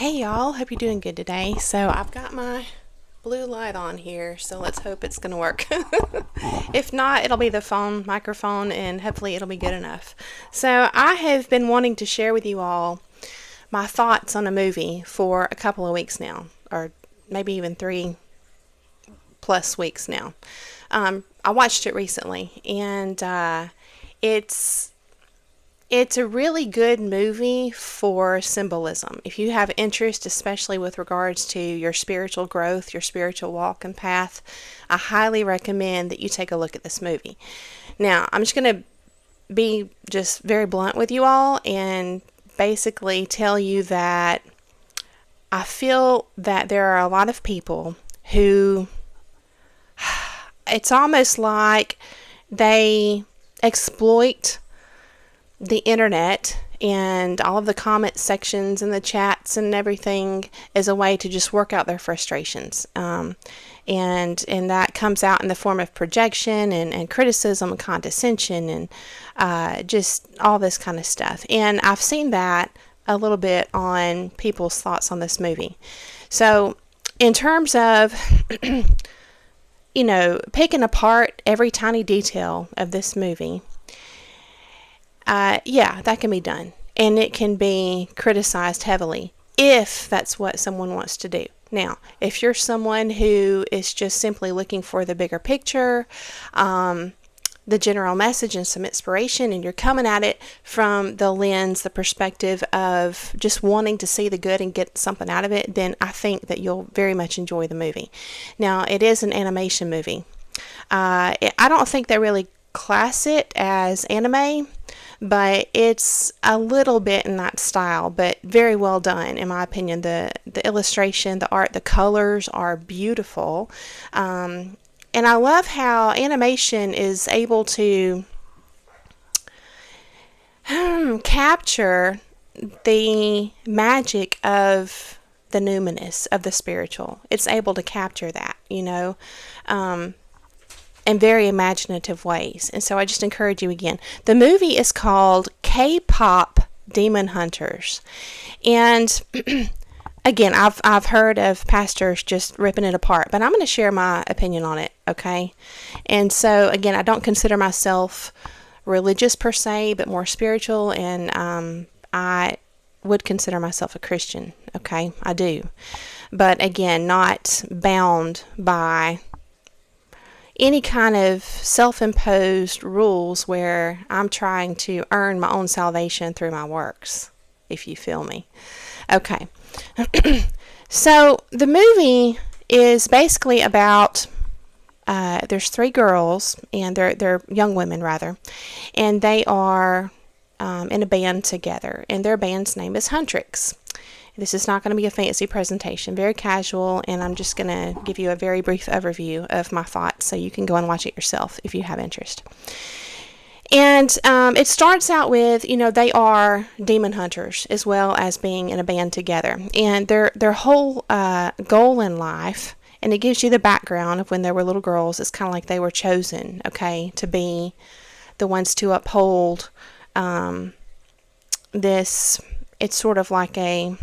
Hey y'all, hope you're doing good today. So I've got my blue light on here, so let's hope it's gonna work. If not, it'll be the phone microphone and hopefully it'll be good enough. So I have been wanting to share with you all my thoughts on a movie for a couple of weeks now, or maybe even 3+ weeks now. I watched it recently, and it's it's a really good movie for symbolism. If you have interest, especially with regards to your spiritual growth, your spiritual walk and path, I highly recommend that you take a look at this movie. Now, I'm just going to be just very blunt with you all and basically tell you that I feel that there are a lot of people who it's almost like they exploit the internet and all of the comment sections and the chats and everything as a way to just work out their frustrations. And that comes out in the form of projection and criticism and condescension and just all this kind of stuff. And I've seen that a little bit on people's thoughts on this movie. So in terms of picking apart every tiny detail of this movie, yeah, that can be done. And it can be criticized heavily if that's what someone wants to do. Now, if you're someone who is just simply looking for the bigger picture, the general message and some inspiration, and you're coming at it from the lens, the perspective of just wanting to see the good and get something out of it, then I think that you'll very much enjoy the movie. Now, it is an animation movie. I don't think they really class it as anime, but it's a little bit in that style, but very well done in my opinion. The illustration, the art, the colors are beautiful, and I love how animation is able to capture the magic of the numinous, of the spiritual. It's able to capture that, in very imaginative ways. And so I just encourage you again. The movie is called K-Pop Demon Hunters. And again, I've heard of pastors just ripping it apart, but I'm going to share my opinion on it, okay? And so again, I don't consider myself religious per se, but more spiritual, and I would consider myself a Christian, okay? I do. But again, not bound by any kind of self-imposed rules where I'm trying to earn my own salvation through my works, if you feel me. Okay. So the movie is basically about there's three girls, and they're young women rather, and they are in a band together, and their band's name is Huntrix. This is not going to be a fancy presentation, very casual, and I'm just going to give you a very brief overview of my thoughts so you can go and watch it yourself if you have interest. And it starts out with, they are demon hunters as well as being in a band together. And their whole goal in life, and it gives you the background of when they were little girls, it's kind of like they were chosen, okay, to be the ones to uphold this. It's sort of like a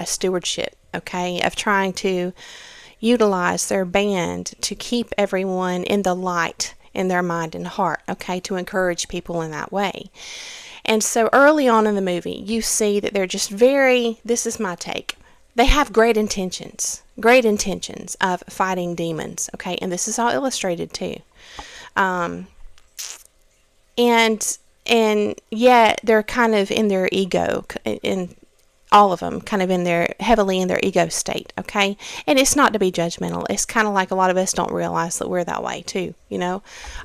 stewardship, okay, of trying to utilize their band to keep everyone in the light in their mind and heart, okay, to encourage people in that way. And so early on in the movie, you see that they're just this is my take, they have great intentions of fighting demons, okay, and this is all illustrated too. And yet they're kind of in their ego, in all of them kind of heavily in their ego state, okay? And it's not to be judgmental. It's kind of like a lot of us don't realize that we're that way too,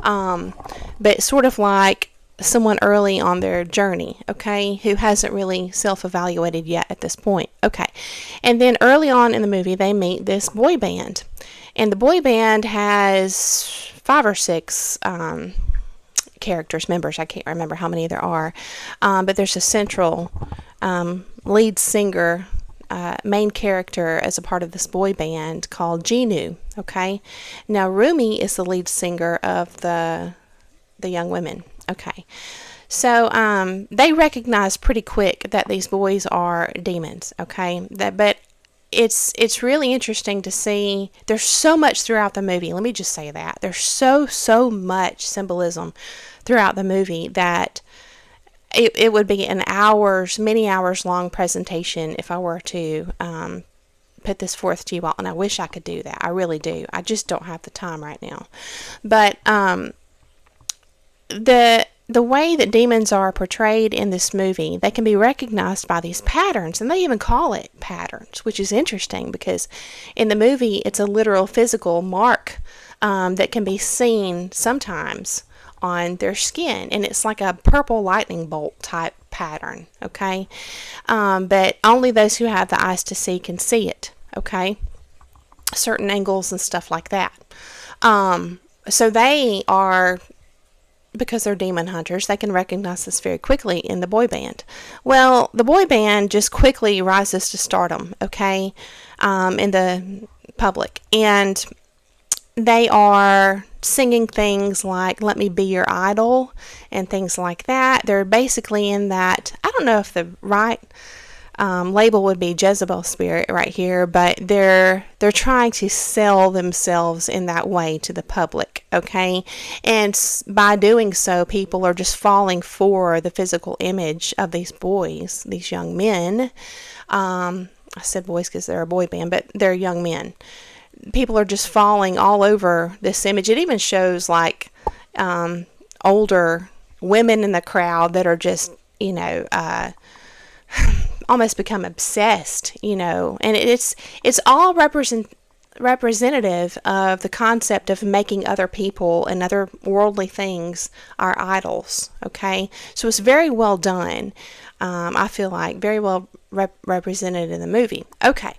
but sort of like someone early on their journey, okay, who hasn't really self-evaluated yet at this point, okay? And then early on in the movie, they meet this boy band, and the boy band has 5 or 6 members. I can't remember how many there are, but there's a central lead singer, main character as a part of this boy band called Jinu, okay? Now Rumi is the lead singer of the young women, okay? So they recognize pretty quick that these boys are demons, okay? But it's really interesting to see. There's so much throughout the movie. Let me just say that. There's so much symbolism throughout the movie that it would be many hours long presentation if I were to put this forth to you all, and I wish I could do that. I really do. I just don't have the time right now. But the way that demons are portrayed in this movie, they can be recognized by these patterns, and they even call it patterns, which is interesting because in the movie it's a literal physical mark that can be seen sometimes on their skin, and it's like a purple lightning bolt type pattern, okay? But only those who have the eyes to see can see it, okay? Certain angles and stuff like that. So they are, because they're demon hunters, they can recognize this very quickly in the boy band. Well, the boy band just quickly rises to stardom, okay, in the public. And they are singing things like "Let Me Be Your Idol" and things like that. They're basically in that, I don't know if the right label would be Jezebel spirit right here, but they're trying to sell themselves in that way to the public, okay? And by doing so, people are just falling for the physical image of these boys, these young men. I said boys because they're a boy band, but they're young men. People are just falling all over this image. It even shows like older women in the crowd that are just, almost become obsessed, and it's all representative of the concept of making other people and other worldly things our idols, okay? So it's very well done. I feel like very well represented in the movie. Okay,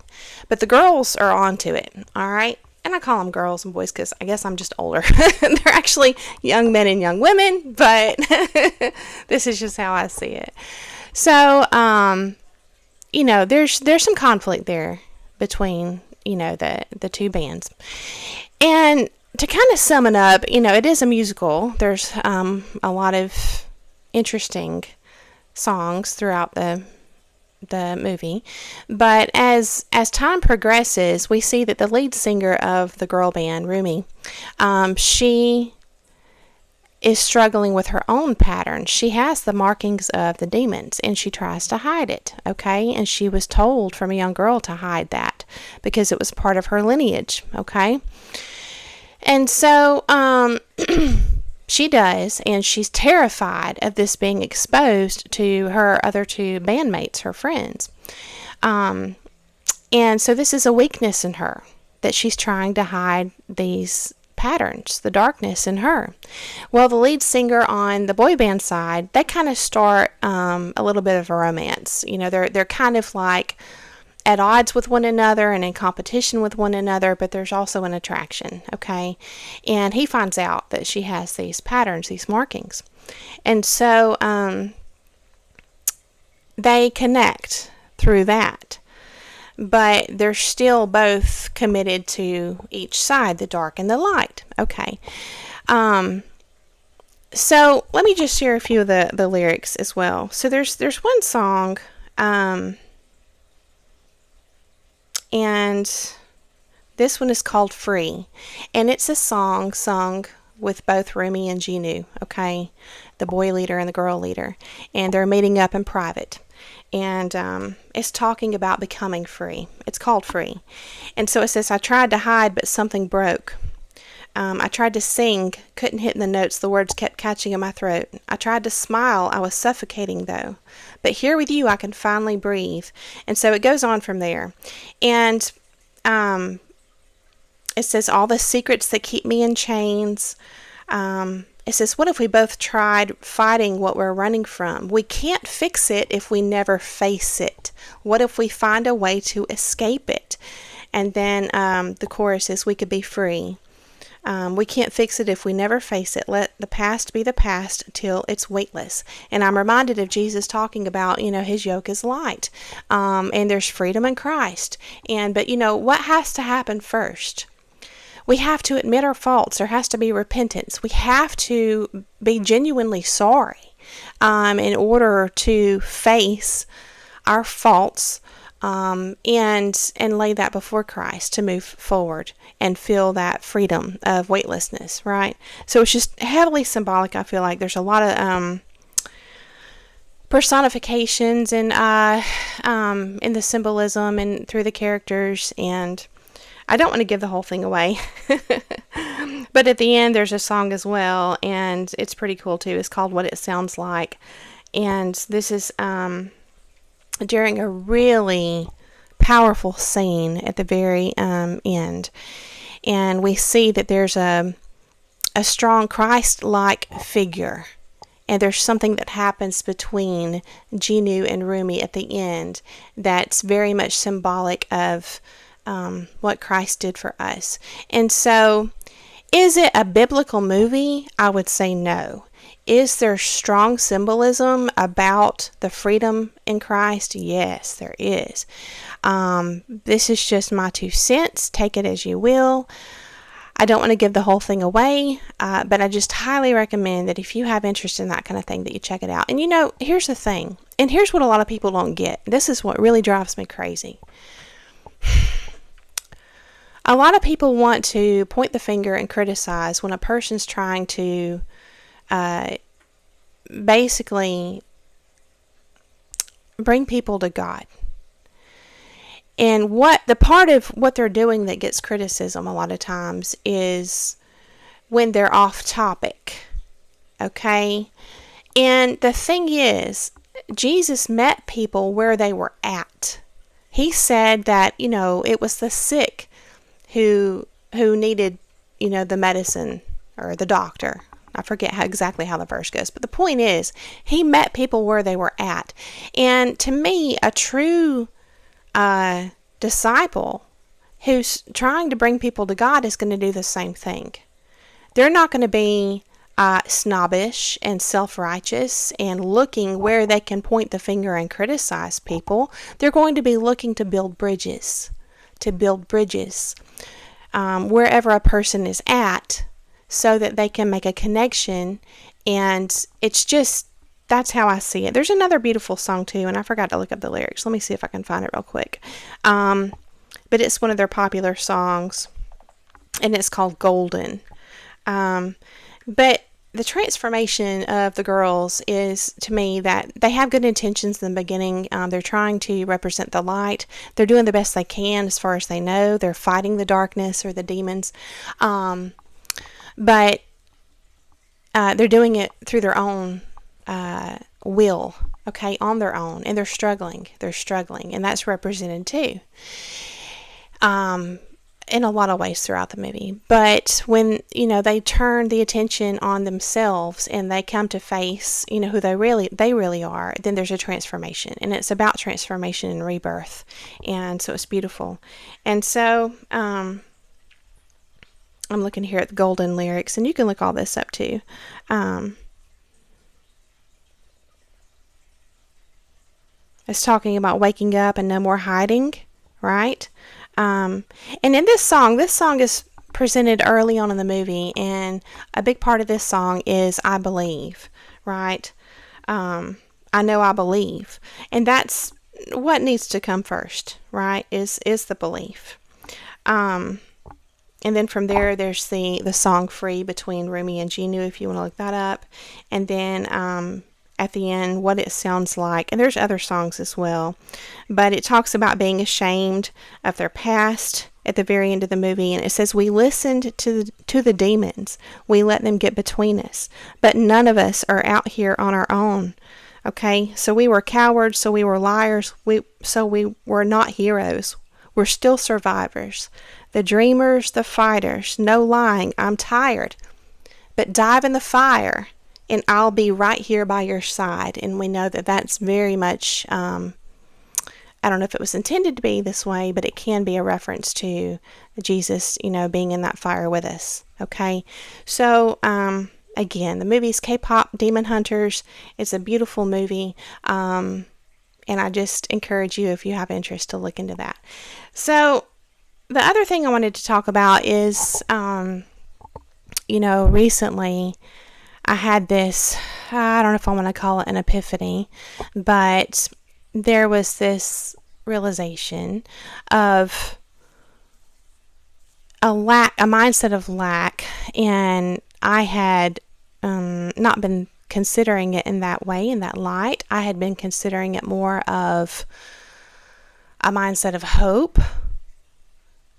but the girls are onto it, all right? And I call them girls and boys because I guess I'm just older. They're actually young men and young women, but this is just how I see it. So, there's some conflict there between, the two bands. And to kind of sum it up, it is a musical. There's a lot of interesting songs throughout the movie, but as time progresses, we see that the lead singer of the girl band, Rumi, she is struggling with her own pattern. She has the markings of the demons, and she tries to hide it, okay? And she was told from a young girl to hide that because it was part of her lineage, okay? And so she does, and she's terrified of this being exposed to her other two bandmates, her friends. And so this is a weakness in her, that she's trying to hide these patterns, the darkness in her. Well, the lead singer on the boy band side, they kind of start a little bit of a romance. They're kind of like at odds with one another and in competition with one another, but there's also an attraction, okay? And he finds out that she has these patterns, these markings. And so they connect through that. But they're still both committed to each side, the dark and the light, okay? So let me just share a few of the lyrics as well. So there's one song, and this one is called Free, and it's a song sung with both Rumi and Jinu, okay? The boy leader and the girl leader, and they're meeting up in private. And it's talking about becoming free. It's called Free. And so it says, I tried to hide, but something broke. I tried to sing, couldn't hit the notes. The words kept catching in my throat. I tried to smile. I was suffocating, though. But here with you, I can finally breathe. And so it goes on from there. And it says, all the secrets that keep me in chains. It says, what if we both tried fighting what we're running from? We can't fix it if we never face it. What if we find a way to escape it? And then the chorus is, we could be free. We can't fix it if we never face it. Let the past be the past till it's weightless. And I'm reminded of Jesus talking about, his yoke is light. And there's freedom in Christ. But what has to happen first? We have to admit our faults. There has to be repentance. We have to be genuinely sorry. in order to face our faults, and lay that before Christ to move forward and feel that freedom of weightlessness, right? So it's just heavily symbolic. I feel like there's a lot of personifications and in the symbolism and through the characters, and I don't want to give the whole thing away. But at the end there's a song as well, and it's pretty cool too. It's called What It Sounds Like, and this is during a really powerful scene at the very end, and we see that there's a strong Christ-like figure, and there's something that happens between Jinu and Rumi at the end that's very much symbolic of what Christ did for us. And so, is it a biblical movie? I would say no. Is there strong symbolism about the freedom in Christ? Yes, there is. This is just my 2 cents. Take it as you will. I don't want to give the whole thing away, but I just highly recommend that if you have interest in that kind of thing, that you check it out. And here's the thing, and here's what a lot of people don't get. This is what really drives me crazy. A lot of people want to point the finger and criticize when a person's trying to basically bring people to God. And the part of what they're doing that gets criticism a lot of times is when they're off topic. Okay? And the thing is, Jesus met people where they were at. He said that, it was the sick who needed, the medicine or the doctor. I forget exactly how the verse goes, but the point is, he met people where they were at. And to me, a true disciple who's trying to bring people to God is going to do the same thing. They're not going to be snobbish and self-righteous and looking where they can point the finger and criticize people. They're going to be looking to build bridges, wherever a person is at, so that they can make a connection. And that's how I see it. There's another beautiful song too, and I forgot to look up the lyrics. Let me see if I can find it real quick. But it's one of their popular songs, and it's called Golden. But the transformation of the girls is, to me, that they have good intentions in the beginning. They're trying to represent the light. They're doing the best they can as far as they know. They're fighting the darkness or the demons. But they're doing it through their own will, okay, on their own. And they're struggling. And that's represented too. In a lot of ways throughout the movie. But when, they turn the attention on themselves and they come to face, who they really are, then there's a transformation. And it's about transformation and rebirth. And so it's beautiful. And so, I'm looking here at the Golden lyrics, and you can look all this up too. It's talking about waking up and no more hiding, right? And in this song is presented early on in the movie, and a big part of this song is I believe, right? I know I believe, and that's what needs to come first, right? Is the belief. And then from there's the song Free between Rumi and Jinu, if you want to look that up. And then at the end, What It Sounds Like. And there's other songs as well. But it talks about being ashamed of their past at the very end of the movie. And it says, we listened to the demons. We let them get between us. But none of us are out here on our own. Okay? So we were cowards. So we were liars. So we were not heroes. We're still survivors. The dreamers, the fighters. No lying. I'm tired. But dive in the fire, and I'll be right here by your side. And we know that that's very much, I don't know if it was intended to be this way, but it can be a reference to Jesus, being in that fire with us. Okay. So, again, the movie's K-pop Demon Hunters. It's a beautiful movie. And I just encourage you, if you have interest, to look into that. So the other thing I wanted to talk about is, recently I had this I don't know if I want to call it an epiphany, but there was this realization of a mindset of lack, and I had not been considering it in that way, in that light. I had been considering it more of a mindset of hope,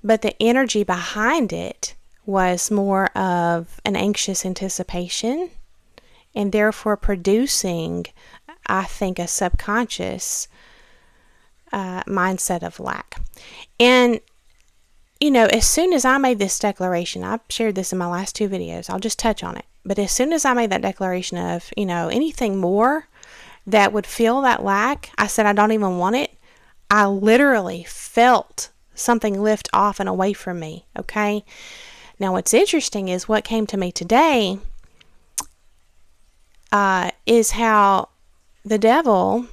but the energy behind it was more of an anxious anticipation, and therefore producing, I think, a subconscious mindset of lack. And as soon as I made this declaration, I've shared this in my last 2 videos, I'll just touch on it. But as soon as I made that declaration of, anything more that would fill that lack, I said, I don't even want it. I literally felt something lift off and away from me. Okay. Now, what's interesting is what came to me today is how the devil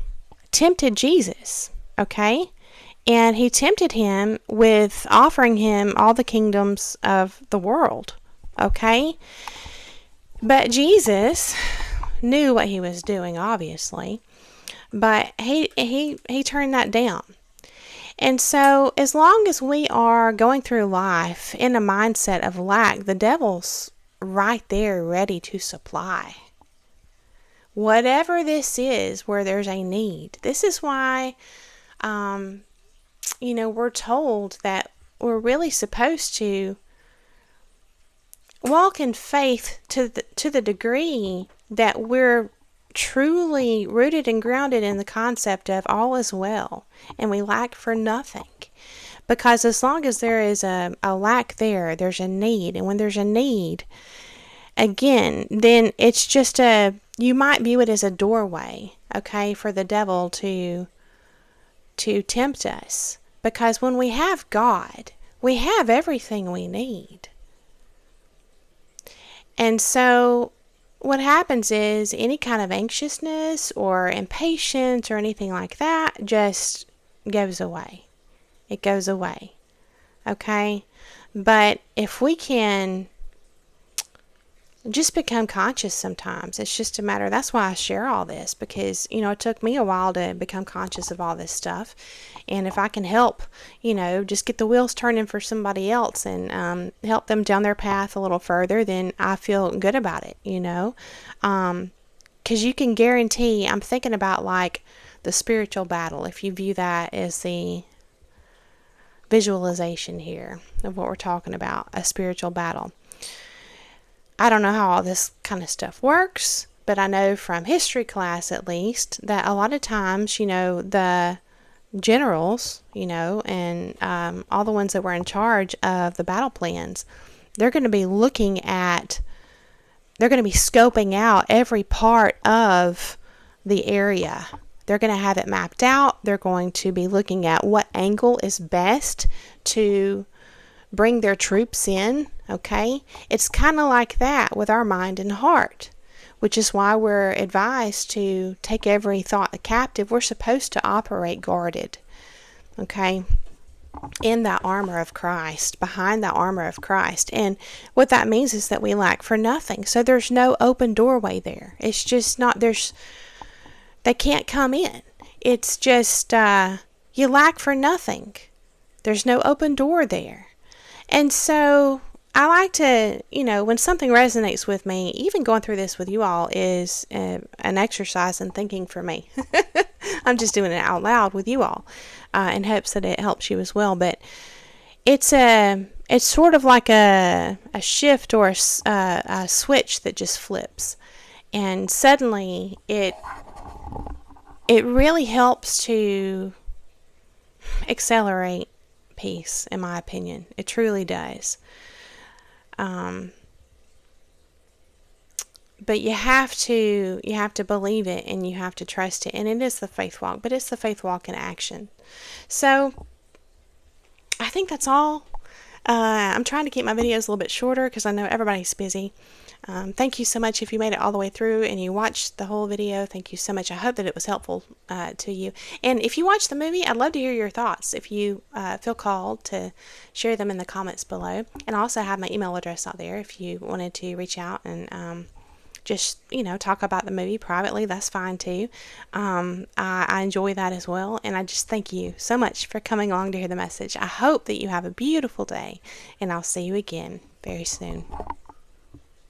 tempted Jesus. Okay. And he tempted him with offering him all the kingdoms of the world. Okay? But Jesus knew what he was doing, obviously. But he turned that down. And so as long as we are going through life in a mindset of lack, the devil's right there ready to supply. Whatever this is where there's a need. This is why we're told that we're really supposed to walk in faith to the degree that we're truly rooted and grounded in the concept of all is well and we lack for nothing. Because as long as there is a lack there's a need. And when there's a need, again, then it's just you might view it as a doorway, okay, for the devil to tempt us. Because when we have God, we have everything we need. And so what happens is any kind of anxiousness or impatience or anything like that just goes away. It goes away. Okay? But if we can just become conscious sometimes, it's just a matter, that's why I share all this, because, it took me a while to become conscious of all this stuff. And if I can help, just get the wheels turning for somebody else and help them down their path a little further, then I feel good about it, because you can guarantee, I'm thinking about like the spiritual battle, if you view that as the visualization here of what we're talking about, a spiritual battle. I don't know how all this kind of stuff works, but I know from history class at least that a lot of times, the generals, and all the ones that were in charge of the battle plans, they're going to be scoping out every part of the area. They're going to have it mapped out. They're going to be looking at what angle is best to bring their troops in, okay? It's kind of like that with our mind and heart, which is why we're advised to take every thought captive. We're supposed to operate guarded, okay, in that armor of Christ, behind that armor of Christ. And what that means is that we lack for nothing. So there's no open doorway there. It's just not, they can't come in. It's just, you lack for nothing. There's no open door there. And so I like to, when something resonates with me, even going through this with you all is an exercise in thinking for me. I'm just doing it out loud with you all in hopes that it helps you as well. But it's sort of like a shift or a switch that just flips. And suddenly it really helps to accelerate peace, in my opinion. It truly does. But you have to believe it, and you have to trust it, and it is the faith walk, but it's the faith walk in action. So I think that's all. I'm trying to keep my videos a little bit shorter because I know everybody's busy. Thank you so much if you made it all the way through and you watched the whole video. Thank you so much. I hope that it was helpful to you. And if you watched the movie, I'd love to hear your thoughts. If you feel called to share them in the comments below. And I also have my email address out there if you wanted to reach out and just, talk about the movie privately, that's fine too. I enjoy that as well. And I just thank you so much for coming along to hear the message. I hope that you have a beautiful day, and I'll see you again very soon.